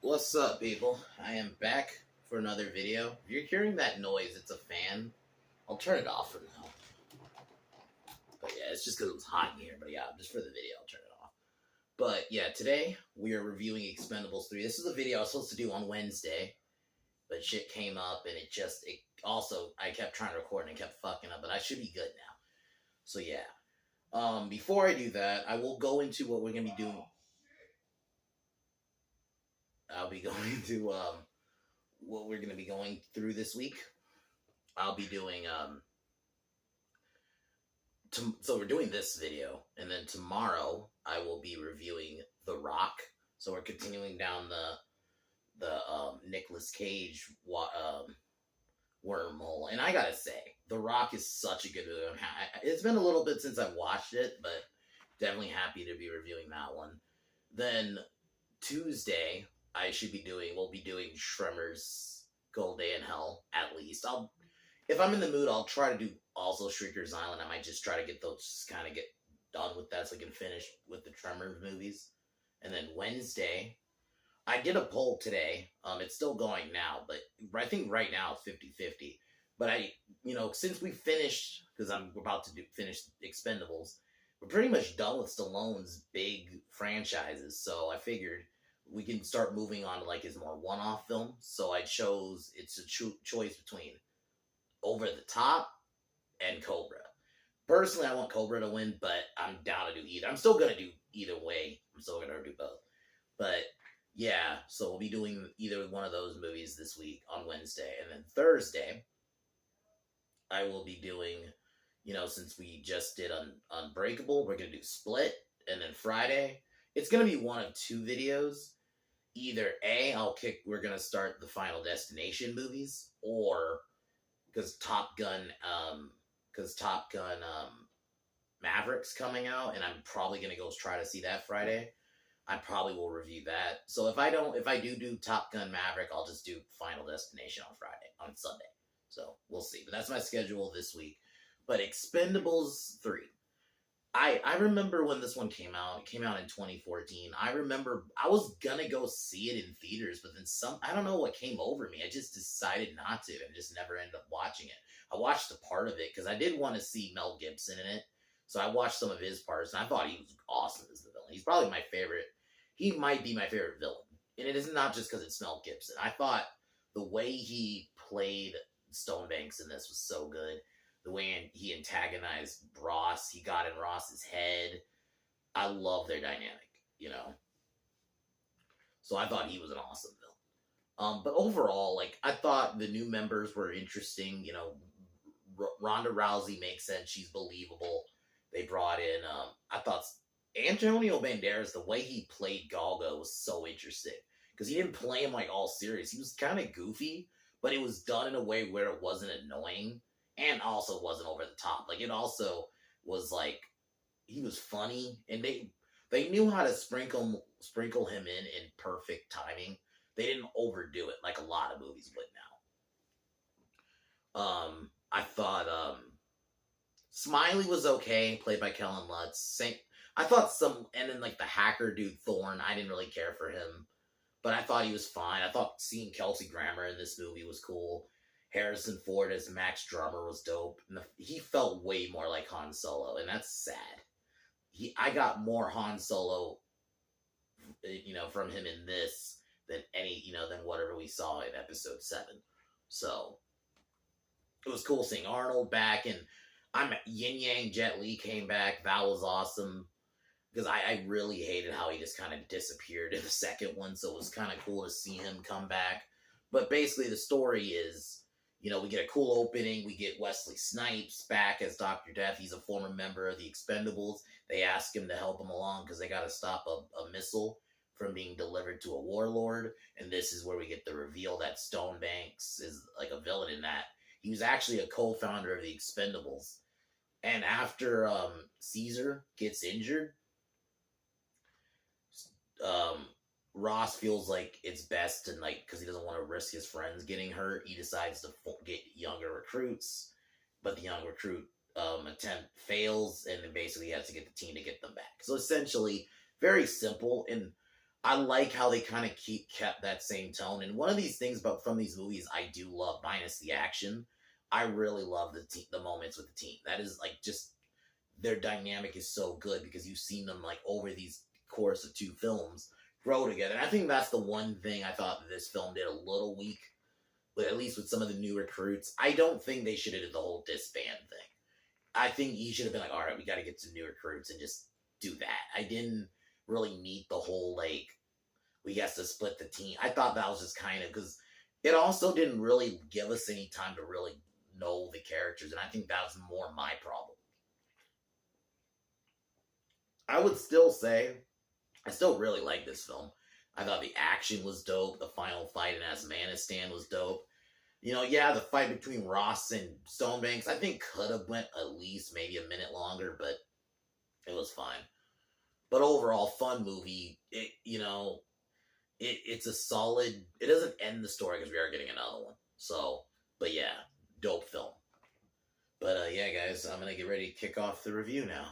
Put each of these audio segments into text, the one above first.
What's up, people? I am back for another video. If you're hearing that noise, it's a fan. I'll turn it off for now. But yeah, it's just because it was hot in here. But yeah, just for the video, I'll turn it off. But yeah, today we are reviewing Expendables 3. This is a video I was supposed to do on Wednesday, but shit came up and I kept trying to record and it kept fucking up, but I should be good now. So yeah. Before I do that, I will go into what we're going to be doing. I'll be going into what we're going to be going through this week. I'll be doing so we're doing this video, and then tomorrow I will be reviewing The Rock. So we're continuing down the Nicolas Cage wormhole, and I gotta say, The Rock is such a good movie. It's been a little bit since I've watched it, but definitely happy to be reviewing that one. Then Tuesday we'll be doing Shredder's Gold Day in Hell, at least. If I'm in the mood, I'll try to do also Shrieker's Island. I might just try to get those, just kind of get done with that so I can finish with the Tremors movies. And then Wednesday, I did a poll today. It's still going now, but I think right now it's 50-50. But since we finished, because I'm about to finish Expendables, we're pretty much done with Stallone's big franchises. So I figured we can start moving on to like his more one-off films. So I chose, it's a choice between Over the Top and Cobra. Personally, I want Cobra to win, but I'm down to do either. I'm still going to do either way. I'm still going to do both. But yeah, so we'll be doing either one of those movies this week on Wednesday. And then Thursday, I will be doing, since we just did Unbreakable, we're going to do Split. And then Friday, it's going to be one of two videos. Either we're going to start the Final Destination movies, or because Top Gun Maverick's coming out, and I'm probably going to go try to see that Friday. I probably will review that. So if I do Top Gun Maverick, I'll just do Final Destination on Sunday. So we'll see. But that's my schedule this week. But Expendables 3. I remember when this one came out. It came out in 2014. I remember I was gonna go see it in theaters, but then I don't know what came over me. I just decided not to and just never ended up watching it. I watched a part of it because I did want to see Mel Gibson in it. So I watched some of his parts, and I thought he was awesome as the villain. He's probably my favorite. He might be my favorite villain. And it is not just because it's Mel Gibson. I thought the way he played Stonebanks in this was so good. The way he antagonized Ross, he got in Ross's head. I love their dynamic, So I thought he was an awesome villain. But overall, I thought the new members were interesting. Ronda Rousey makes sense. She's believable. They brought in, I thought Antonio Banderas, the way he played Galgo was so interesting. Because he didn't play him all serious. He was kind of goofy, but it was done in a way where it wasn't annoying. And also wasn't over the top. It also was he was funny, and they knew how to sprinkle him in perfect timing. They didn't overdo it like a lot of movies would now. I thought Smiley was okay, played by Kellen Lutz. I thought and then the hacker dude Thorne, I didn't really care for him, but I thought he was fine. I thought seeing Kelsey Grammer in this movie was cool. Harrison Ford as Max Drummer was dope. He felt way more like Han Solo, and that's sad. I got more Han Solo, from him in this than than whatever we saw in Episode 7. So it was cool seeing Arnold back, and Yin Yang Jet Li came back. That was awesome because I really hated how he just kind of disappeared in the second one. So it was kind of cool to see him come back. But basically, the story is, we get a cool opening. We get Wesley Snipes back as Dr. Death. He's a former member of the Expendables. They ask him to help them along because they got to stop a missile from being delivered to a warlord. And this is where we get the reveal that Stonebanks is a villain in that. He was actually a co-founder of the Expendables. And after Caesar gets injured, Ross feels like it's best, and because he doesn't want to risk his friends getting hurt, he decides to get younger recruits, but the young recruit attempt fails, and then basically he has to get the team to get them back. So essentially, very simple, and I like how they kind of kept that same tone. And one of these things about from these movies I do love, minus the action, I really love the moments with the team. That is like just their dynamic is so good because you've seen them like over these course of two films grow together. And I think that's the one thing I thought that this film did a little weak, but at least with some of the new recruits. I don't think they should have did the whole disband thing. I think he should have been like, all right, we got to get some new recruits and just do that. I didn't really need the whole like we have to split the team. I thought that was just kind of because it also didn't really give us any time to really know the characters, and I think that was more my problem. I would still say I still really like this film. I thought the action was dope. The final fight in Asmanistan was dope. Yeah, the fight between Ross and Stonebanks, I think could have went at least maybe a minute longer, but it was fine. But overall, fun movie. It's a solid. It doesn't end the story because we are getting another one. So, but yeah, dope film. But yeah, guys, I'm gonna get ready to kick off the review now.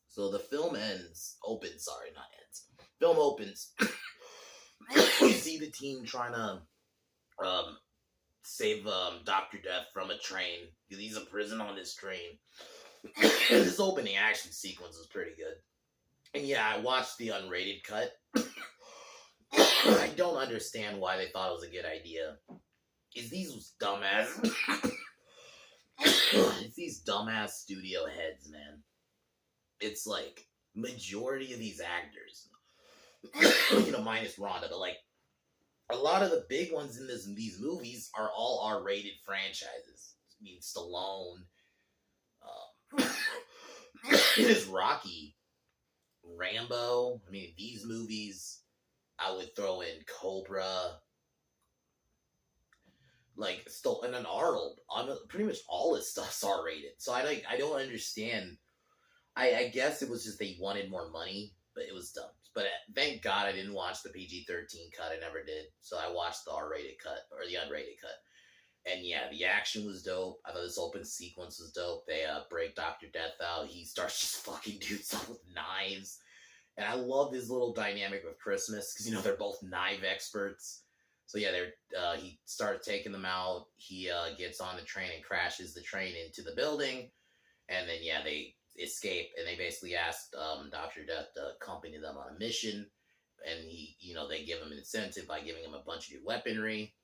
So the film opens, sorry, not ends. Film opens. You see the team trying to save Dr. Death from a train. He's in prison on this train. This opening action sequence is pretty good. And yeah, I watched the unrated cut. I don't understand why they thought it was a good idea. It's these dumbass studio heads, man. It's like majority of these actors, minus Rhonda, but like a lot of the big ones in these movies are all R-rated franchises. I mean, Stallone, it is Rocky, Rambo. I mean, these movies, I would throw in Cobra, like still, and then Arnold. Pretty much all his stuff's R-rated. So I don't understand. I guess it was just they wanted more money, but it was dumb. But thank God I didn't watch the PG-13 cut. I never did. So I watched the R-rated cut or the unrated cut. And yeah, the action was dope. I thought this open sequence was dope. They break Dr. Death out. He starts just fucking dudes up with knives. And I love his little dynamic with Christmas because they're both knife experts. So yeah, he started taking them out. He gets on the train and crashes the train into the building. And then yeah, they escape, and they basically asked Dr. Death to accompany them on a mission, and they give him an incentive by giving him a bunch of new weaponry.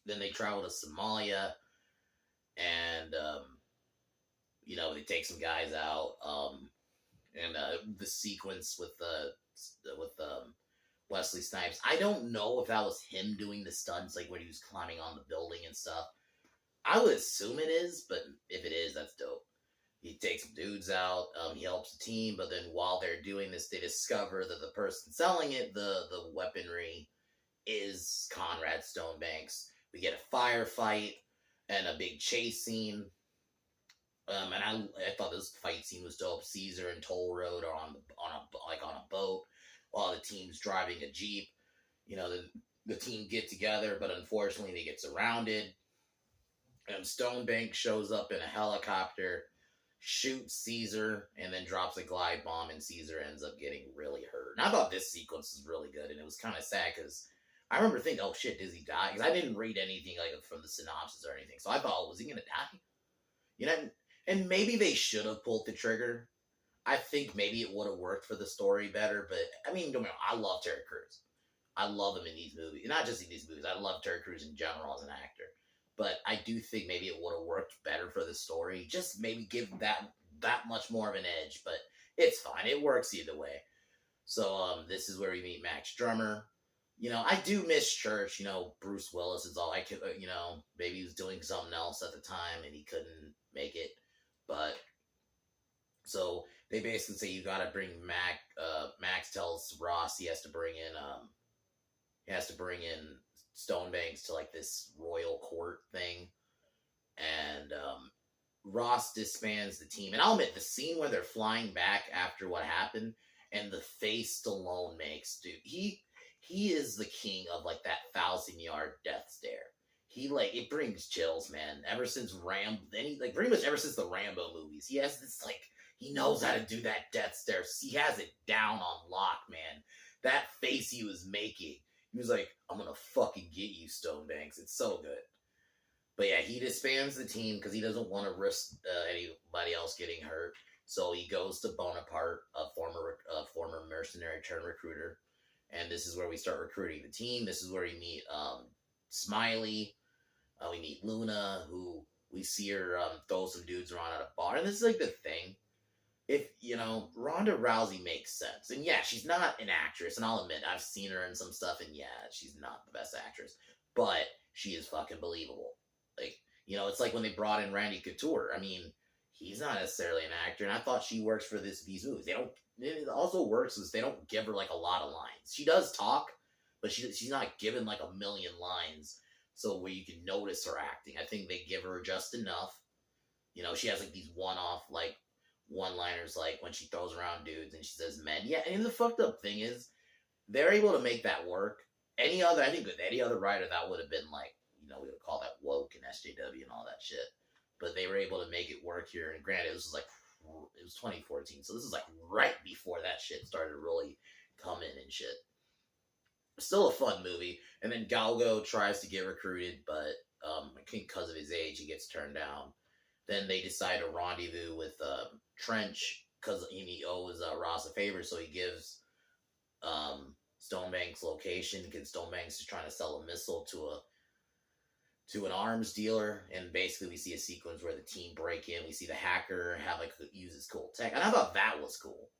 Then they travel to Somalia, and they take some guys out, and the sequence with Wesley Snipes. I don't know if that was him doing the stunts, like when he was climbing on the building and stuff. I would assume it is, but if it is, that's dope. He takes some dudes out. He helps the team, but then while they're doing this, they discover that the person selling it, the weaponry, is Conrad Stonebanks. We get a firefight and a big chase scene. And I thought this fight scene was dope. Caesar and Toll Road are on a boat while the team's driving a jeep. The team get together, but unfortunately they get surrounded. And Stonebank shows up in a helicopter, shoots Caesar, and then drops a glide bomb, and Caesar ends up getting really hurt. And I thought this sequence was really good, and it was kind of sad because I remember thinking, oh shit, does he die? Because I didn't read anything like from the synopsis or anything, so I thought, oh, was he gonna die? And maybe they should have pulled the trigger. I think maybe it would have worked for the story better, but I mean, don't get me wrong, I love Terry Crews. I love him in these movies. Not just in these movies, I love Terry Crews in general as an actor. But I do think maybe it would have worked better for the story. Just maybe give that much more of an edge. But it's fine. It works either way. So this is where we meet Max Drummer. I do miss Church. Bruce Willis is all I could. Maybe he was doing something else at the time and he couldn't make it. But so they basically say you gotta bring Mac. Max tells Ross he has to bring in Stonebanks to like this royal court thing, and Ross disbands the team. And I'll admit, the scene where they're flying back after what happened and the face Stallone makes, dude, he is the king of like that 1,000-yard death stare. He like it brings chills, man. Ever since like pretty much ever since the Rambo movies, he has this like he knows how to do that death stare. He has it down on lock, man. That face he was making, he was like, "I'm gonna fucking get you, Stonebanks." It's so good. But yeah, he disbands the team because he doesn't want to risk anybody else getting hurt. So he goes to Bonaparte, a former mercenary turned recruiter, and this is where we start recruiting the team. This is where we meet Smiley. We meet Luna, who we see her throw some dudes around at a bar. And this is like the thing. If, Ronda Rousey makes sense. And yeah, she's not an actress. And I'll admit, I've seen her in some stuff. And yeah, she's not the best actress. But she is fucking believable. Like, it's like when they brought in Randy Couture. I mean, he's not necessarily an actor. And I thought she works for these movies. It also works is they don't give her like a lot of lines. She does talk, but she's not given like a million lines. So where you can notice her acting. I think they give her just enough. She has like these one-off like one-liners like when she throws around dudes and she says men. Yeah, and the fucked up thing is they're able to make that work. I think with any other writer that would have been like, we would call that woke and SJW and all that shit. But they were able to make it work here. And granted, it was 2014. So this is like right before that shit started really coming and shit. Still a fun movie. And then Galgo tries to get recruited, but I think because of his age, he gets turned down. Then they decide to rendezvous with Trench because he owes Ross a favor, so he gives Stonebanks' location because Stonebanks is trying to sell a missile to an arms dealer, and basically we see a sequence where the team break in. We see the hacker use his cool tech, and I thought that was cool.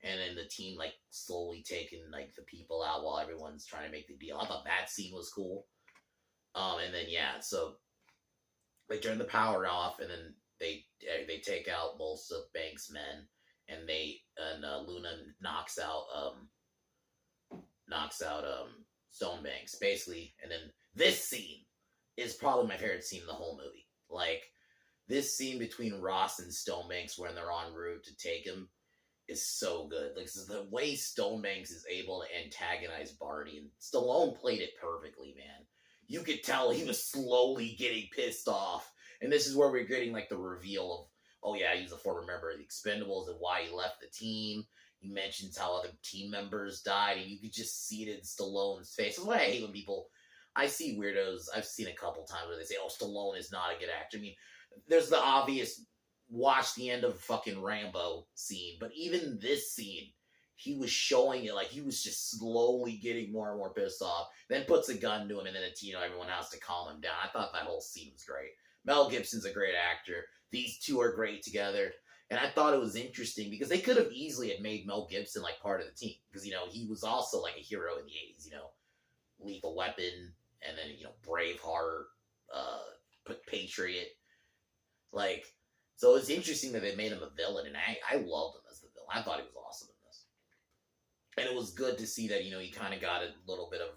And then the team like slowly taking like the people out while everyone's trying to make the deal. I thought that scene was cool. And then so they turn the power off, and then they take out most of Banks' men, and Luna knocks out Stonebanks basically. And then this scene is probably my favorite scene in the whole movie. Like this scene between Ross and Stonebanks when they're en route to take him is so good. Like the way Stonebanks is able to antagonize Barney, and Stallone played it perfectly, man. You could tell he was slowly getting pissed off. And this is where we're getting like the reveal of, oh yeah, he's a former member of the Expendables and why he left the team. He mentions how other team members died, and you could just see it in Stallone's face. That's why I hate when I see weirdos, I've seen a couple times where they say, oh, Stallone is not a good actor. I mean, there's the obvious watch the end of fucking Rambo scene, but even this scene, he was showing it like he was just slowly getting more and more pissed off, then puts a gun to him, and then everyone has to calm him down. I thought that whole scene was great. Mel Gibson's a great actor. These two are great together. And I thought it was interesting because they could have easily had made Mel Gibson like part of the team. Because, he was also like a hero in the 80s, Lethal Weapon, and then, Braveheart, Patriot. Like, so it's interesting that they made him a villain, and I loved him as the villain. I thought he was awesome in this. And it was good to see that, he kind of got a little bit of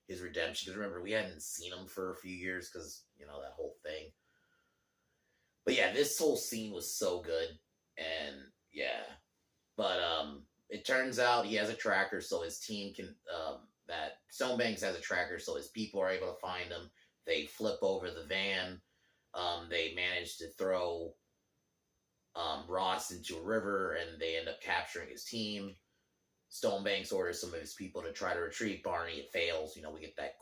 his redemption. Because remember, we hadn't seen him for a few years because, that whole thing. But yeah, this whole scene was so good. And yeah. But it turns out he has a tracker, so his team can, that Stonebanks has a tracker, so his people are able to find him. They flip over the van. They manage to throw Ross into a river, and they end up capturing his team. Stonebanks orders some of his people to try to retrieve Barney. It fails. We get that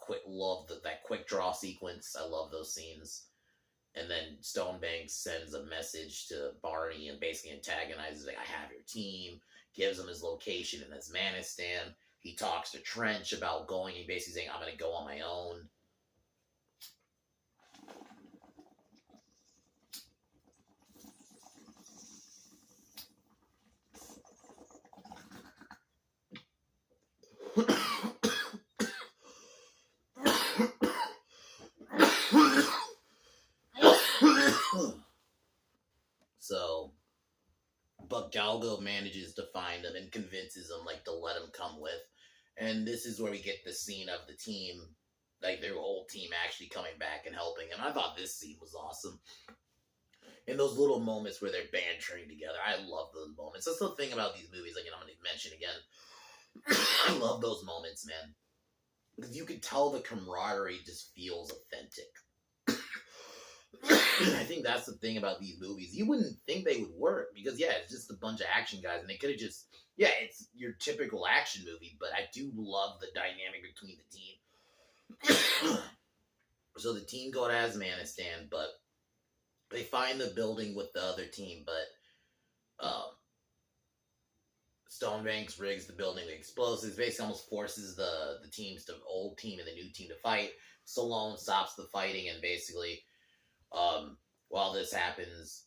quick draw sequence. I love those scenes. And then Stonebanks sends a message to Barney and basically antagonizes, like, I have your team, gives him his location in Afghanistan. He talks to Trench about going, and basically saying, I'm going to go on my own. So, but Galgo Galgo manages to find him and convinces him like to let him come with. And this is where we get the scene of the team, like their whole team actually coming back and helping him. I thought this scene was awesome. And those little moments where they're bantering together, I love those moments. That's the thing about these movies. Like, I'm going to mention again, I love those moments, man, because you can tell the camaraderie just feels authentic. I think that's the thing about these movies. You wouldn't think they would work because, yeah, it's just a bunch of action guys, and they could have just, yeah, it's your typical action movie, but I do love the dynamic between the team. So the team go to Afghanistan, but they find the building with the other team, but Stonebanks rigs the building with explosives, basically almost forces the teams, the old team and the new team to fight. Stallone stops the fighting, and basically, while this happens,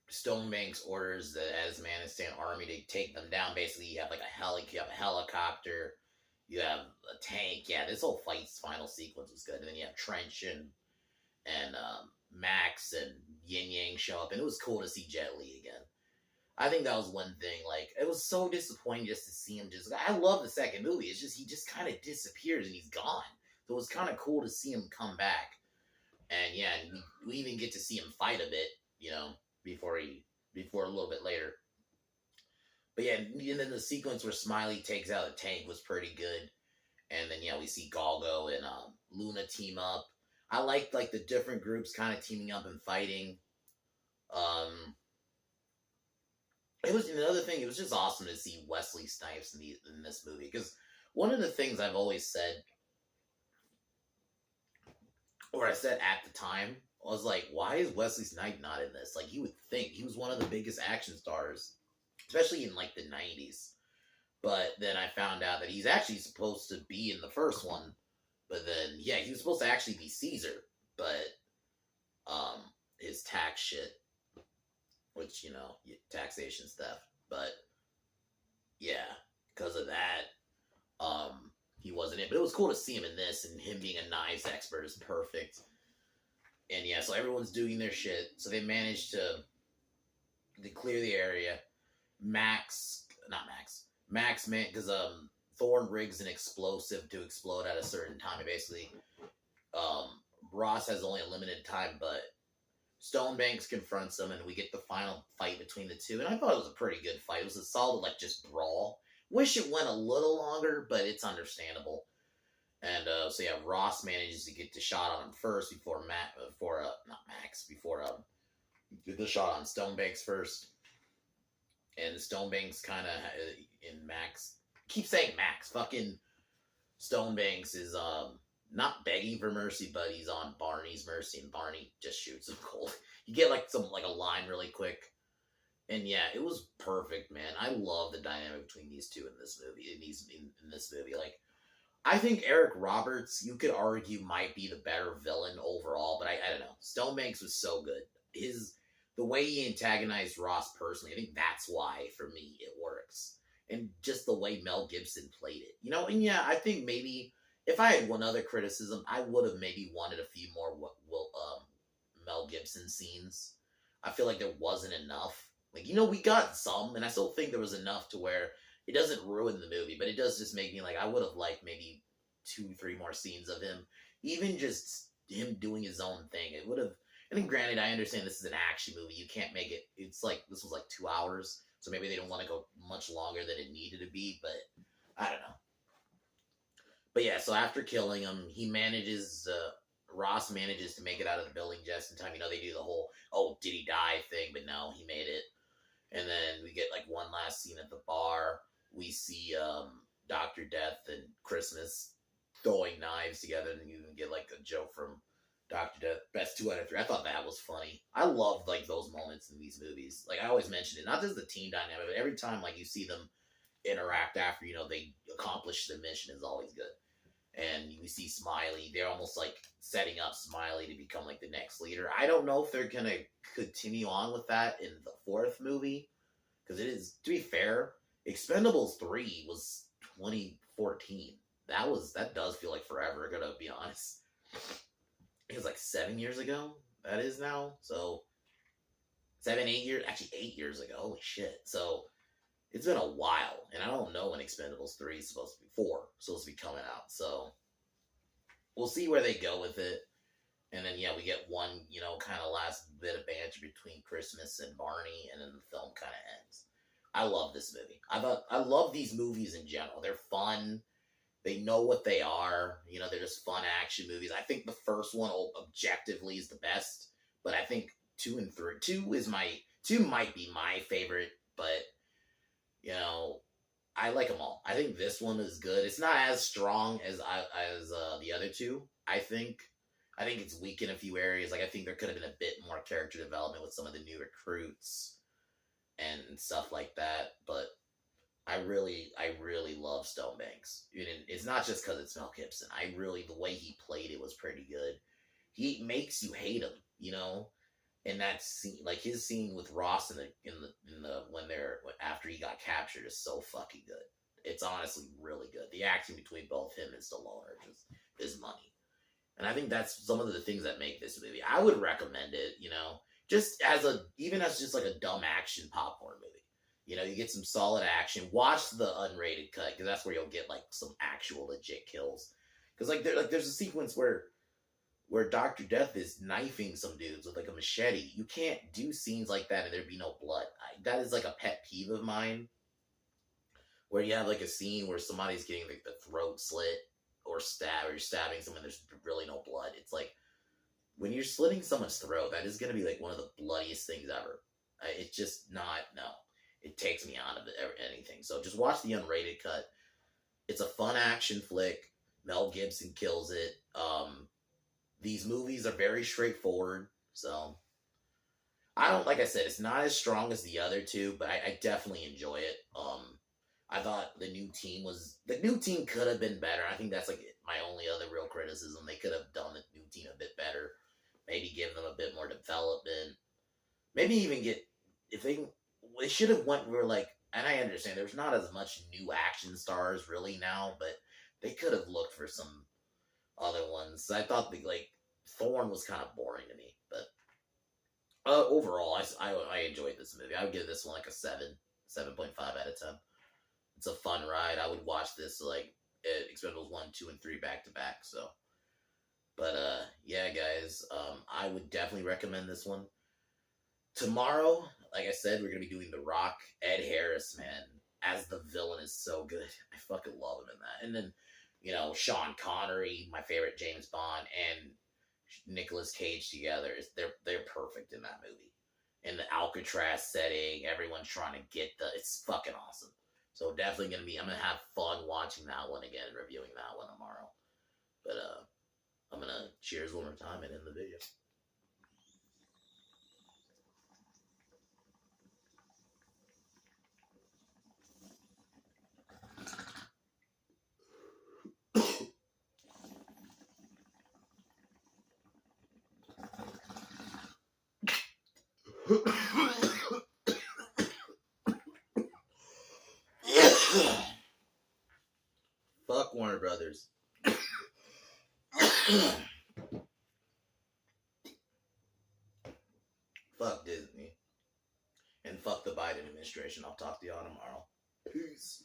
Stonebanks orders the Afghanistan army to take them down. Basically, you have like you have a helicopter, you have a tank. Yeah, this whole fight's final sequence was good. And then you have Trench and Max and Yin Yang show up, and it was cool to see Jet Li again. I think that was one thing. Like, it was so disappointing just to see him. I love the second movie. It's just he just kind of disappears and he's gone. So it was kind of cool to see him come back. And yeah, we even get to see him fight a bit, you know, before a little bit later. But yeah, and then the sequence where Smiley takes out the tank was pretty good. And then yeah, we see Galgo and Luna team up. I liked like the different groups kind of teaming up and fighting. It was another thing. It was just awesome to see Wesley Snipes in this movie, because one of the things I've always said, or I said at the time, I was like, why is Wesley Snipes not in this? Like, you would think he was one of the biggest action stars, especially in like the 90s. But then I found out that he's actually supposed to be in the first one. But then, yeah, he was supposed to actually be Caesar. But his tax shit, which, you know, taxation stuff. But yeah, because of that, he wasn't in. But it was cool to see him in this, and him being a knives expert is perfect. And yeah, so everyone's doing their shit. So they managed to clear the area. Max, man, because Thorne rigs an explosive to explode at a certain time. And basically, Ross has only a limited time, but Stonebanks confronts him, and we get the final fight between the two. And I thought it was a pretty good fight. It was a solid, like, just brawl. Wish it went a little longer, but it's understandable. And so yeah, Ross manages to get the shot on him first before get the shot on Stonebanks first. And Stonebanks kind of in Max, keep saying Max, fucking Stonebanks is not begging for mercy, but he's on Barney's mercy, and Barney just shoots him cold. You get like a line really quick. And yeah, it was perfect, man. I love the dynamic between these two in this movie. In this movie, like, I think Eric Roberts, you could argue, might be the better villain overall, but I don't know. Stonebanks was so good. The way he antagonized Ross personally, I think that's why, for me, it works. And just the way Mel Gibson played it, you know. And yeah, I think maybe if I had one other criticism, I would have maybe wanted a few more Mel Gibson scenes. I feel like there wasn't enough. Like, you know, we got some, and I still think there was enough to where it doesn't ruin the movie, but it does just make me like, I would have liked maybe 2-3 more scenes of him. Even just him doing his own thing. It would have, I mean, granted, I understand this is an action movie. You can't make it, it's like, this was like 2 hours, so maybe they don't want to go much longer than it needed to be, but I don't know. But yeah, so after killing him, Ross manages to make it out of the building just in time. You know, they do the whole, oh, did he die thing, but no, he made it. And then we get like one last scene at the bar. We see Dr. Death and Christmas throwing knives together, and you even get like a joke from Dr. Death, best 2 out of 3. I thought that was funny. I love like those moments in these movies. Like, I always mention it, not just the team dynamic, but every time like you see them interact after, you know, they accomplish the mission is always good. And we see Smiley, they're almost like setting up Smiley to become like the next leader. I don't know if they're going to continue on with that in the 4th movie, because it is, to be fair, Expendables 3 was 2014. That does feel like forever, gonna be honest. It was like 7 years ago, that is now. So 7, 8 years, actually 8 years ago. Holy shit! So it's been a while, and I don't know when Expendables 3 is supposed to be 4 supposed to be coming out. So we'll see where they go with it. And then yeah, we get one, kind of last bit of banter between Christmas and Barney, and then the film kind of ends. I love this movie. I love these movies in general. They're fun. They know what they are. They're just fun action movies. I think the first one objectively is the best, but I think 2 and 3, 2 might be my favorite, but I like them all. I think this one is good. It's not as strong as the other two. I think it's weak in a few areas. Like I think there could have been a bit more character development with some of the new recruits and stuff like that. But I really love Stone Banks. It's not just because it's Mel Gibson. The way he played it was pretty good. He makes you hate him, And that scene, like his scene with Ross in the when they're after he got captured, is so fucking good. It's honestly really good. The acting between both him and Stallone is money, and I think that's some of the things that make this movie. I would recommend it, just even as just like a dumb action popcorn movie. You get some solid action. Watch the unrated cut because that's where you'll get like some actual legit kills. Because there's a sequence where Dr. Death is knifing some dudes with like a machete. You can't do scenes like that and there'd be no blood. That is like a pet peeve of mine. Where you have like a scene where somebody's getting like the throat slit or you're stabbing someone, there's really no blood. It's like when you're slitting someone's throat, that is going to be like one of the bloodiest things ever. It's just not, no. It takes me out of anything. So just watch the unrated cut. It's a fun action flick. Mel Gibson kills it. These movies are very straightforward. So like I said, it's not as strong as the other two, but I definitely enjoy it. I thought the new team could have been better. I think that's like my only other real criticism. They could have done the new team a bit better. Maybe give them a bit more development. Maybe even they should have went where like, and I understand there's not as much new action stars really now, but they could have looked for some other ones. I thought Thorn was kind of boring to me, but overall, I enjoyed this movie. I would give this one like a 7.5 out of 10. It's a fun ride. I would watch this like Expendables 1, 2, and 3 back to back. So, but yeah, guys, I would definitely recommend this one. Tomorrow, like I said, we're gonna be doing The Rock. Ed Harris, man, as the villain is so good. I fucking love him in that. And then, Sean Connery, my favorite James Bond, and Nicolas Cage together, they're perfect in that movie. In the Alcatraz setting, everyone's trying to it's fucking awesome. So definitely I'm gonna have fun watching that one again and reviewing that one tomorrow. But I'm gonna cheers one more time and end the video. Fuck Warner Brothers. Fuck Disney. And fuck the Biden administration. I'll talk to y'all tomorrow. Peace.